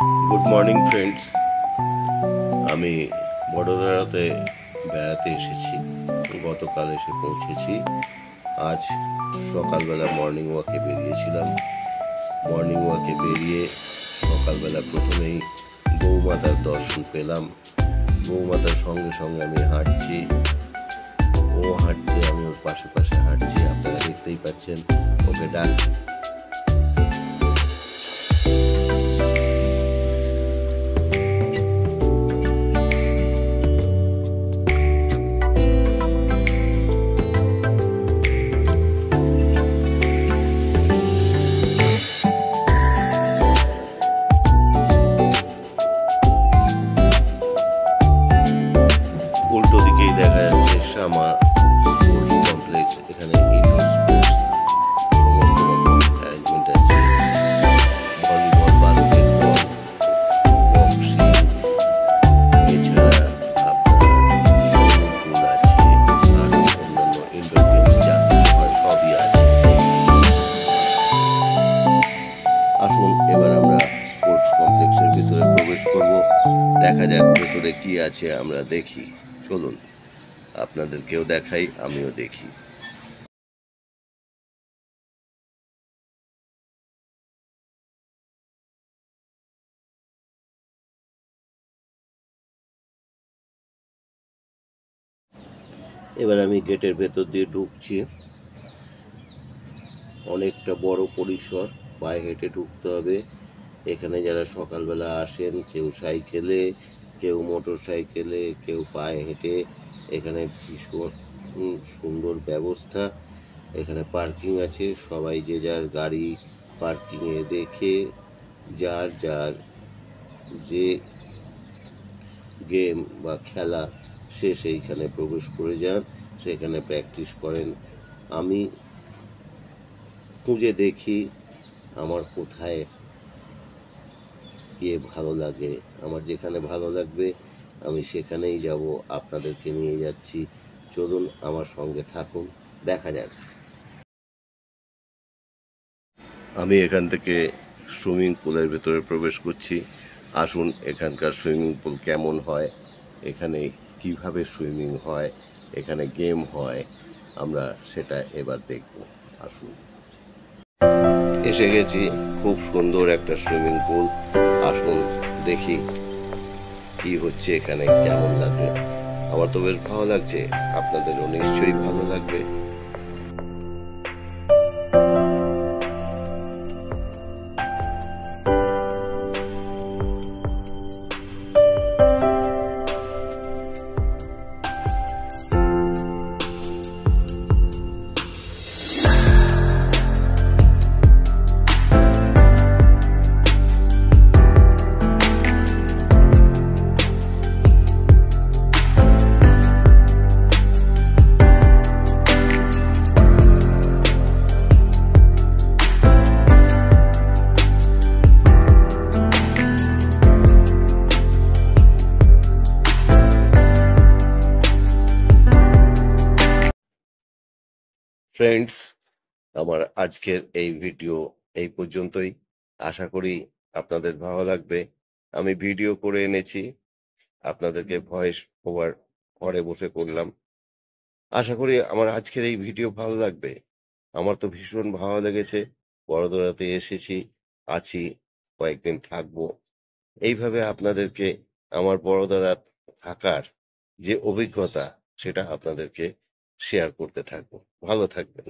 Good morning friends. আমি বড়োদরাতে বেড়াতে এসেছি। গতকাল এসে পৌঁছেছি। আজ সকালবেলা মর্নিং ওয়াকে বেরিয়েছিলাম। মর্নিং ওয়াকে বেরিয়ে সকালবেলা প্রথমেই গৌমাতার দর্শন পেলাম। গৌমাতার সঙ্গে সঙ্গে আমি হাঁটছি, ও হাঁটছে, আমি ওর পাশে পাশে হাঁটছি। আপনারা দেখতেই পাচ্ছেন, ওকে ডাক উল্টো দিকেই দেখা যাচ্ছে শ্যামা স্পোর্টস কমপ্লেক্স। এখানে ইনডোর স্পোর্টস সমস্ত রকম অ্যারেঞ্জমেন্ট আছে। ভলিবল, বাস্কেটবল, বক্সিং, এছাড়া আপনার সুইমিং পুল আছে, আর অন্যান্য ইনডোর গেমস যা কিছু হয় সবই আছে। আসুন এবার আমরা স্পোর্টস কমপ্লেক্সের ভিতরে প্রবেশ করব। দেখা যাক ভেতরে কি আছে, আমরা দেখি। চলুন আপনাদেরকেও দেখাই, আমিও দেখি। এবার আমি গেটের ভেতর দিয়ে ঢুকছি। অনেকটা বড় পরিসর, পায়ে হেঁটে ঢুকতে হবে। এখানে যারা সকালবেলা আসেন, কেউ সাইকেলে, কেউ মোটর সাইকেলে, কেউ পায়ে হেঁটে, এখানে ভীষণ সুন্দর ব্যবস্থা। এখানে পার্কিং আছে, সবাই যে যার গাড়ি পার্কিংয়ে রেখে যার যার যে গেম বা খেলা সে সেইখানে প্রবেশ করে যান, সেখানে প্র্যাকটিস করেন। আমি খুঁজে দেখি আমার কোথায় গিয়ে ভালো লাগে। আমার যেখানে ভালো লাগবে আমি সেখানেই যাব, আপনাদেরকে নিয়ে যাচ্ছি। চলুন আমার সঙ্গে থাকুন, দেখা যাক। আমি এখান থেকে সুইমিং পুলের ভেতরে প্রবেশ করছি। আসুন এখানকার সুইমিং পুল কেমন হয়, এখানে কিভাবে সুইমিং হয়, এখানে গেম হয়, আমরা সেটা এবার দেখব। আসুন। এসে গেছি, খুব সুন্দর একটা সুইমিং পুল। আসুন দেখি কি হচ্ছে এখানে, কেমন লাগবে। আমার তো বেশ ভালো লাগছে, আপনাদেরও নিশ্চয়ই ভালো লাগবে। ফ্রেন্ডস, আমার আজকের এই ভিডিও এই পর্যন্তই। আশা করি আপনাদের ভালো লাগবে। আমি ভিডিও করে এনেছি, আপনাদেরকে ভয়েস ওভার ঘরে বসে করলাম। আশা করি আমার আজকের এই ভিডিও ভালো লাগবে। আমার তো ভীষণ ভালো লেগেছে। বড়োদরাতে এসেছি, আছি, কয়েকদিন থাকবো। এইভাবে আপনাদেরকে আমার বড়োদরা থাকার যে অভিজ্ঞতা সেটা আপনাদেরকে শেয়ার করতে থাকবো। ভালো থাকবেন।